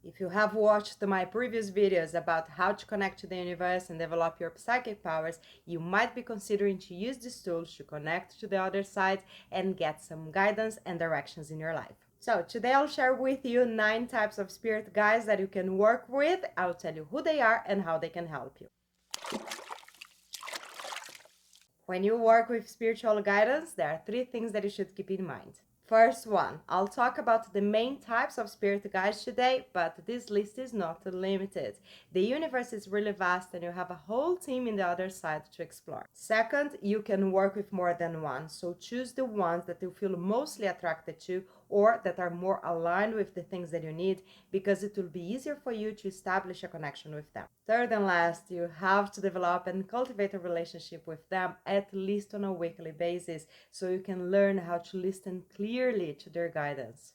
If you have watched my previous videos about how to connect to the universe and develop your psychic powers, you might be considering to use these tools to connect to the other side and get some guidance and directions in your life. So today I'll share with you 9 types of spirit guides that you can work with. I'll tell you who they are and how they can help you. When you work with spiritual guidance, there are 3 things that you should keep in mind. First one, I'll talk about the main types of spirit guides today, but this list is not limited. The universe is really vast and you have a whole team in the other side to explore. Second, you can work with more than one, so choose the ones that you feel mostly attracted to or that are more aligned with the things that you need, because it will be easier for you to establish a connection with them. Third and last, you have to develop and cultivate a relationship with them at least on a weekly basis, so you can learn how to listen clearly to their guidance.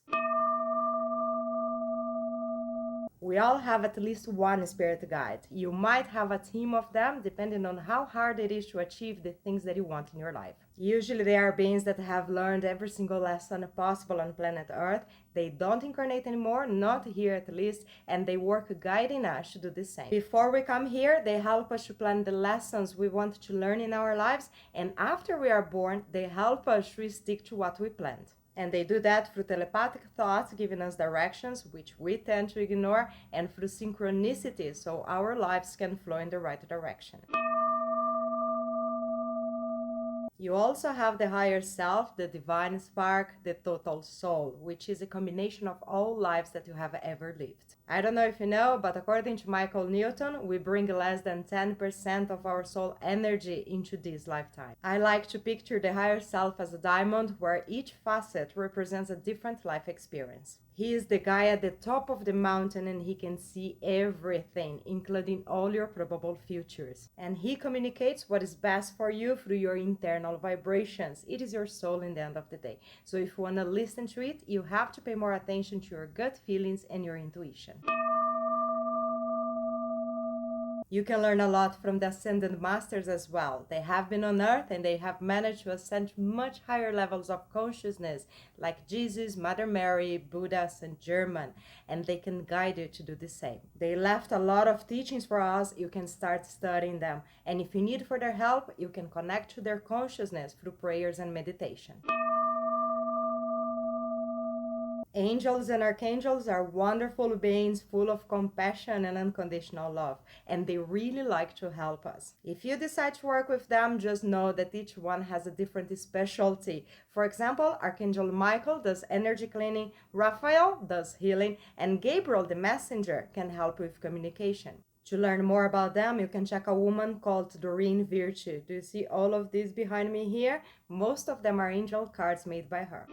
We all have at least one spirit guide. You might have a team of them depending on how hard it is to achieve the things that you want in your life. Usually they are beings that have learned every single lesson possible on planet Earth. They don't incarnate anymore, not here at least, and they work guiding us to do the same. Before we come here, they help us to plan the lessons we want to learn in our lives, and after we are born, they help us to stick to what we planned. And they do that through telepathic thoughts, giving us directions, which we tend to ignore, and through synchronicity, so our lives can flow in the right direction. You also have the higher self, the divine spark, the total soul, which is a combination of all lives that you have ever lived. I don't know if you know, but according to Michael Newton, we bring less than 10% of our soul energy into this lifetime. I like to picture the higher self as a diamond where each facet represents a different life experience. He is the guy at the top of the mountain and he can see everything, including all your probable futures. And he communicates what is best for you through your internal vibrations. It is your soul in the end of the day. So if you want to listen to it, you have to pay more attention to your gut feelings and your intuition. You can learn a lot from the Ascended Masters as well. They have been on Earth and they have managed to ascend to much higher levels of consciousness, like Jesus, Mother Mary, Buddha, Saint Germain, and they can guide you to do the same. They left a lot of teachings for us. You can start studying them. And if you need further help, you can connect to their consciousness through prayers and meditation. Angels and archangels are wonderful beings full of compassion and unconditional love, and they really like to help us. If you decide to work with them, just know that each one has a different specialty. For example, Archangel Michael does energy cleaning, Raphael does healing, and Gabriel, the messenger, can help with communication. To learn more about them, you can check a woman called Doreen Virtue. Do you see all of these behind me here? Most of them are angel cards made by her.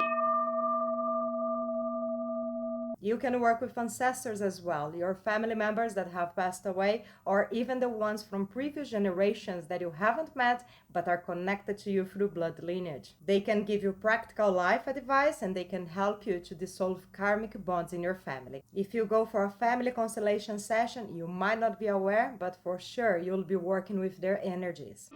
You can work with ancestors as well, your family members that have passed away, or even the ones from previous generations that you haven't met but are connected to you through blood lineage. They can give you practical life advice and they can help you to dissolve karmic bonds in your family. If you go for a family constellation session, you might not be aware, but for sure you'll be working with their energies.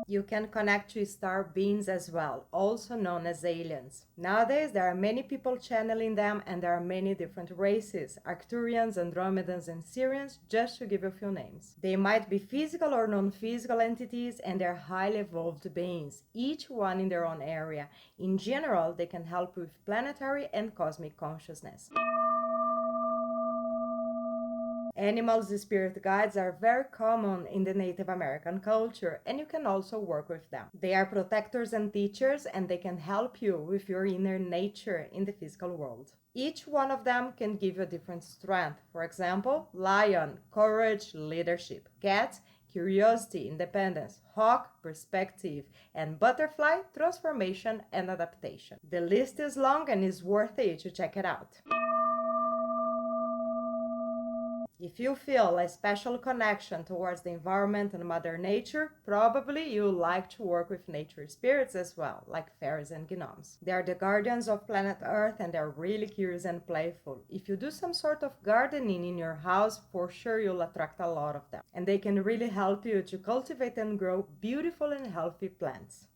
You can connect to star beings as well, also known as aliens. Nowadays, there are many people channeling them and there are many different races, Arcturians, Andromedans, and Sirians, just to give a few names. They might be physical or non-physical entities and they're highly evolved beings, each one in their own area. In general, they can help with planetary and cosmic consciousness. Animals' spirit guides are very common in the Native American culture, and you can also work with them. They are protectors and teachers, and they can help you with your inner nature in the physical world. Each one of them can give you a different strength. For example, lion, courage, leadership; cat, curiosity, independence; hawk, perspective; and butterfly, transformation and adaptation. The list is long and is worth it to check it out. If you feel a special connection towards the environment and Mother Nature, probably you like to work with nature spirits as well, like fairies and gnomes. They are the guardians of planet Earth and they're really curious and playful. If you do some sort of gardening in your house, for sure you'll attract a lot of them. And they can really help you to cultivate and grow beautiful and healthy plants.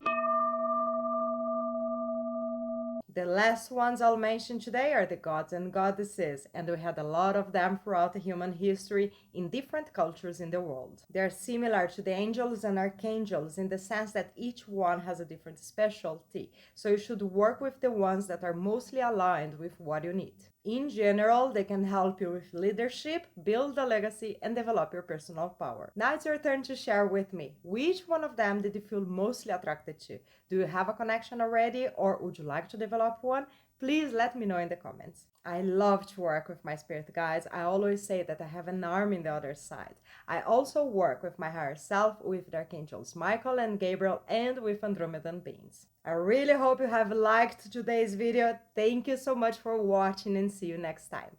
The last ones I'll mention today are the gods and goddesses, and we had a lot of them throughout human history in different cultures in the world. They're similar to the angels and archangels in the sense that each one has a different specialty, so you should work with the ones that are mostly aligned with what you need. In general, they can help you with leadership, build a legacy, and develop your personal power. Now it's your turn to share with me. Which one of them did you feel mostly attracted to? Do you have a connection already, or would you like to develop one? Please let me know in the comments. I love to work with my spirit guides. I always say that I have an arm in the other side. I also work with my higher self, with the Archangels Michael and Gabriel, and with Andromedan beings. I really hope you have liked today's video. Thank you so much for watching and see you next time.